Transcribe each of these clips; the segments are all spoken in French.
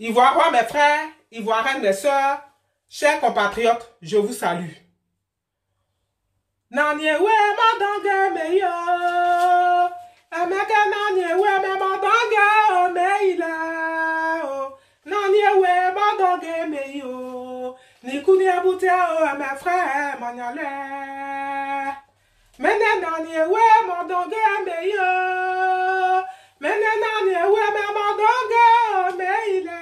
Ivoiriens, mes frères, Ivoiriennes, mes sœurs, chers compatriotes, je vous salue. Nanye we madanga meyo, amaka nanye we me madanga meila, nanye we madanga meyo, nikuni abute o mes frères manyale, mene nanye we madanga meyo, mene nanye we me madanga meila,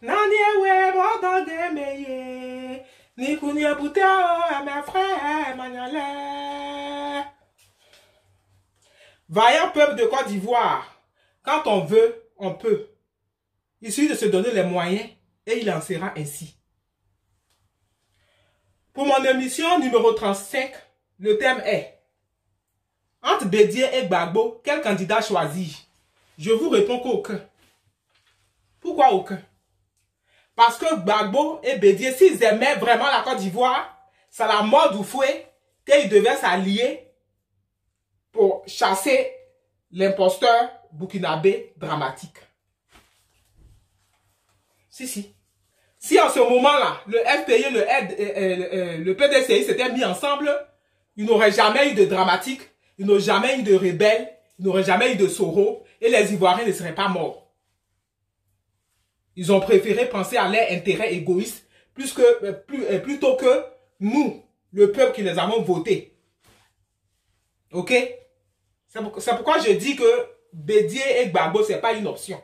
nanye we madanga meyo. Ni kuni abute à mes frères Magnolais. Vaillant peuple de Côte d'Ivoire, quand on veut, on peut. Il suffit de se donner les moyens et il en sera ainsi. Pour mon émission numéro 35, le thème est entre Bédié et Gbagbo, quel candidat choisir? Je vous réponds qu'aucun. Pourquoi aucun? Parce que Gbagbo et Bédié, s'ils aimaient vraiment la Côte d'Ivoire, c'est la mort du fouet qu'ils devaient s'allier pour chasser l'imposteur burkinabé dramatique. Si. Si en ce moment-là, le FPI et le PDCI s'étaient mis ensemble, il n'aurait jamais eu de dramatique, il n'aurait jamais eu de rebelles, il n'aurait jamais eu de Soro, et les Ivoiriens ne seraient pas morts. Ils ont préféré penser à leurs intérêts égoïstes plutôt que nous, le peuple qui les avons votés. Ok? C'est pourquoi je dis que Bédié et Gbagbo, ce n'est pas une option.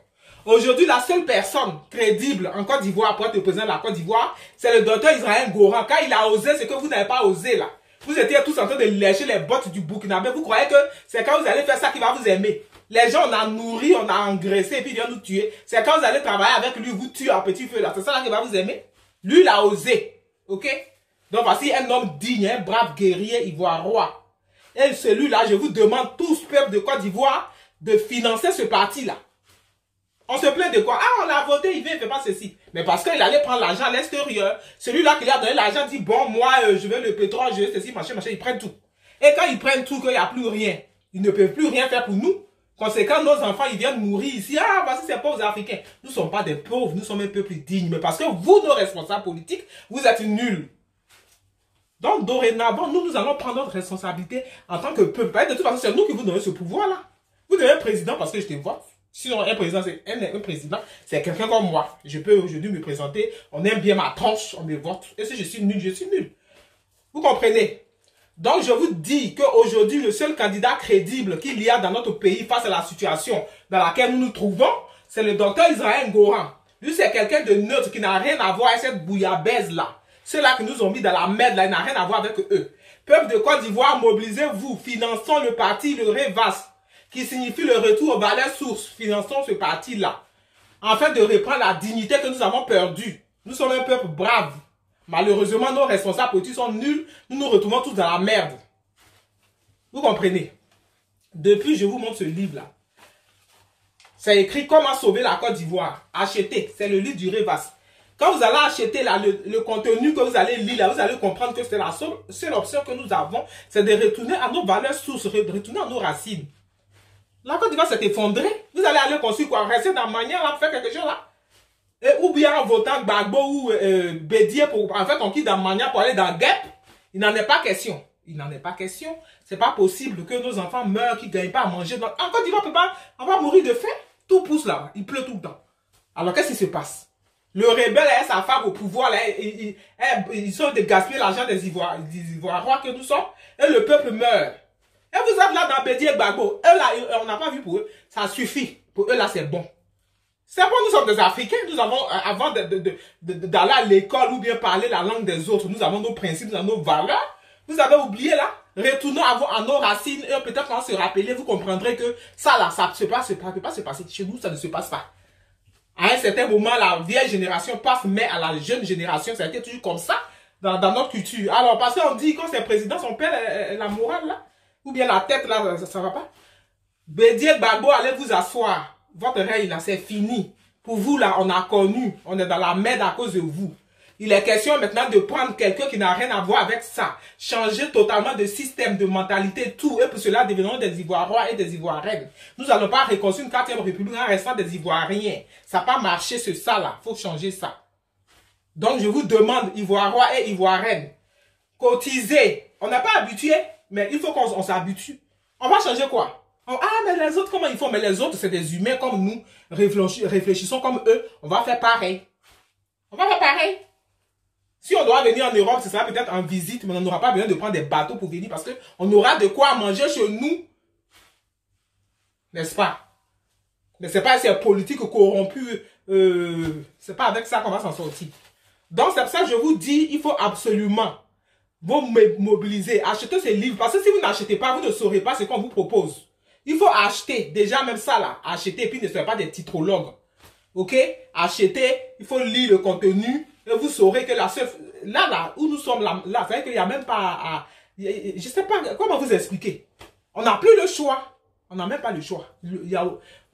Aujourd'hui, la seule personne crédible en Côte d'Ivoire pour être le président de la Côte d'Ivoire, c'est le docteur Israël Goran. Quand il a osé ce que vous n'avez pas osé là. Vous étiez tous en train de lécher les bottes du Burkinabé. Vous croyez que c'est quand vous allez faire ça qu'il va vous aimer. Les gens, on a nourri, on a engraissé et puis il vient nous tuer. C'est quand vous allez travailler avec lui, vous tuez à petit feu là. C'est ça là qu'il va vous aimer. Lui, il a osé. Ok? Donc voici un homme digne, un brave guerrier ivoirien. Et celui-là, je vous demande tous, peuple de Côte d'Ivoire, de financer ce parti-là. On se plaint de quoi? Ah, on l'a voté, il fait pas ceci. Mais parce qu'il allait prendre l'argent à l'extérieur. Celui-là qui lui a donné l'argent dit, bon, moi, je veux le pétrole, je veux ceci, machin, ils prennent tout. Et quand ils prennent tout, qu'il n'y a plus rien, ils ne peuvent plus rien faire pour nous. Conséquent, nos enfants, ils viennent mourir ici. Ah, voici ces pauvres Africains. Nous ne sommes pas des pauvres, nous sommes un peuple digne. Mais parce que vous, nos responsables politiques, vous êtes nuls. Donc, dorénavant, nous allons prendre notre responsabilité en tant que peuple. De toute façon, c'est nous qui vous donnons ce pouvoir-là. Vous donnez un président parce que je te vois. Sinon, un président, c'est un président, c'est quelqu'un comme moi. Je peux aujourd'hui me présenter, on aime bien ma tronche, on me vote. Et si je suis nul, je suis nul. Vous comprenez? Donc, je vous dis qu'aujourd'hui, le seul candidat crédible qu'il y a dans notre pays face à la situation dans laquelle nous nous trouvons, c'est le docteur Israël Goran. Lui, c'est quelqu'un de neutre qui n'a rien à voir avec cette bouillabaisse-là. Ceux-là qui nous ont mis dans la merde, là, il n'a rien à voir avec eux. Peuple de Côte d'Ivoire, mobilisez-vous, finançons le parti, le REVAS, qui signifie le retour aux valeurs sources. Finançons ce parti-là, afin de reprendre la dignité que nous avons perdue. Nous sommes un peuple brave. Malheureusement, nos responsables politiques sont nuls. Nous nous retrouvons tous dans la merde. Vous comprenez? Depuis, je vous montre ce livre-là. C'est écrit comment sauver la Côte d'Ivoire. Achetez. C'est le livre du REVAS. Quand vous allez acheter là, le contenu que vous allez lire, là, vous allez comprendre que c'est la seule option que nous avons. C'est de retourner à nos valeurs sources, de retourner à nos racines. La Côte d'Ivoire s'est effondrée. Vous allez aller construire quoi? Rester dans la manière là, faire quelque chose là? Et, ou bien en votant Gbagbo ou Bédié pour, en fait, on quitte dans la manière pour aller dans Guep. Il n'en est pas question. Il n'en est pas question. C'est pas possible que nos enfants meurent, qu'ils ne gagnent pas à manger. En Côte d'Ivoire, on va mourir de faim. Tout pousse là. Il pleut tout le temps. Alors, qu'est-ce qui se passe? Le rebelle et sa femme au pouvoir, là, ils sont de gaspiller l'argent des Ivoiriens que nous sommes. Et le peuple meurt. Et vous êtes là dans Bédié et Gbagbo. Eux là, on n'a pas vu pour eux. Ça suffit. Pour eux là, c'est bon. C'est bon, nous sommes des Africains. Nous avons, avant d'aller à l'école ou bien parler la langue des autres, nous avons nos principes, nous avons nos valeurs. Vous avez oublié là? Retournons à nos racines et peut-être quand on se rappeler, vous comprendrez que ça là, ça ne peut pas se passer. Chez nous, ça ne se passe pas. À un certain moment, la vieille génération passe, mais à la jeune génération, ça a été toujours comme ça dans notre culture. Alors, parce qu'on dit quand c'est président, son père, la morale là, ou bien la tête là, ça va pas. Bédié Gbagbo, allez vous asseoir. Votre règne là, c'est fini. Pour vous là, on a connu, on est dans la merde à cause de vous. Il est question maintenant de prendre quelqu'un qui n'a rien à voir avec ça. Changer totalement de système, de mentalité, tout. Et pour cela, devenons des Ivoirois et des Ivoiriennes. Nous n'allons pas reconstruire une 4e République en restant des Ivoiriens. Ça n'a pas marché ce ça là. Il faut changer ça. Donc je vous demande, Ivoirois et Ivoiriennes, cotisez. On n'est pas habitué, mais il faut qu'on s'habitue. On va changer quoi? Ah, mais les autres, comment ils font? Mais les autres, c'est des humains comme nous. Réfléchissons comme eux. On va faire pareil. On va faire pareil. Si on doit venir en Europe, ce sera peut-être en visite, mais on n'aura pas besoin de prendre des bateaux pour venir parce qu'on aura de quoi manger chez nous. N'est-ce pas? Mais c'est pas ces politiques corrompues. C'est pas avec ça qu'on va s'en sortir. Donc, c'est pour ça que je vous dis, il faut absolument vous mobiliser, acheter ces livres. Parce que si vous n'achetez pas, vous ne saurez pas ce qu'on vous propose. Il faut acheter, déjà même ça là, acheter, puis ne soyez pas des titrologues. Ok? Achetez, il faut lire le contenu, et vous saurez que la seule, là, où nous sommes là, c'est vrai qu'il n'y a même pas je sais pas, comment vous expliquer? On n'a plus le choix. On n'a même pas le choix.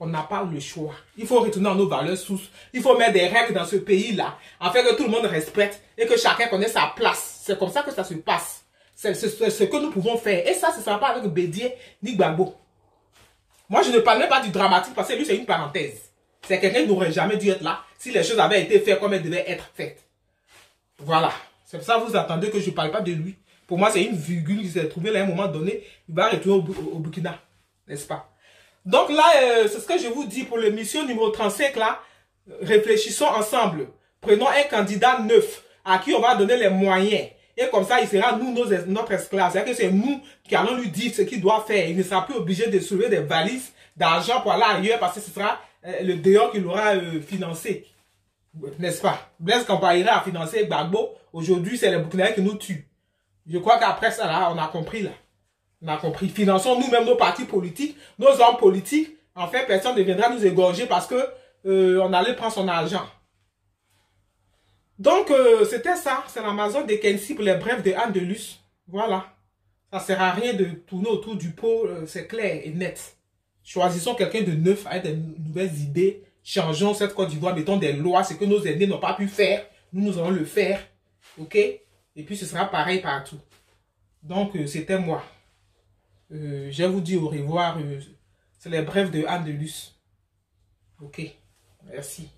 On n'a pas le choix. Il faut retourner à nos valeurs sources. Il faut mettre des règles dans ce pays-là, afin que tout le monde respecte et que chacun connaisse sa place. C'est comme ça que ça se passe. C'est ce que nous pouvons faire. Et ça, ce ne sera pas avec Bédié ni Gbagbo. Moi, je ne parle même pas du dramatique parce que lui, c'est une parenthèse. C'est quelqu'un qui n'aurait jamais dû être là si les choses avaient été faites comme elles devaient être faites. Voilà. C'est pour ça que vous attendez que je ne parle pas de lui. Pour moi, c'est une virgule qui s'est trouvée là à un moment donné. Il va retourner au Burkina. N'est-ce pas? Donc là, c'est ce que je vous dis pour l'émission numéro 35 là. Réfléchissons ensemble. Prenons un candidat neuf à qui on va donner les moyens. Et comme ça, il sera nous, notre esclave. C'est-à-dire que c'est nous qui allons lui dire ce qu'il doit faire. Il ne sera plus obligé de soulever des valises d'argent pour aller ailleurs parce que ce sera le dehors qu'il aura financé. N'est-ce pas? Blaise Compaoré a financé Gbagbo. Aujourd'hui, c'est les Burkinabés qui nous tuent. Je crois qu'après ça, là, on a compris là. On a compris. Finançons nous-mêmes nos partis politiques, nos hommes politiques. En fait, personne ne viendra nous égorger parce que on allait prendre son argent. Donc, c'était ça. C'est l'Amazon de Kensi pour les brèves de Anne de Luce. Voilà. Ça ne sert à rien de tourner autour du pot. C'est clair et net. Choisissons quelqu'un de neuf avec de nouvelles idées. Changeons cette Côte d'Ivoire. Mettons des lois. Ce que nos aînés n'ont pas pu faire. Nous allons le faire. OK? Et puis, ce sera pareil partout. Donc, c'était moi. Je vous dis au revoir. C'est les brèves de Anne de Luce. Ok. Merci.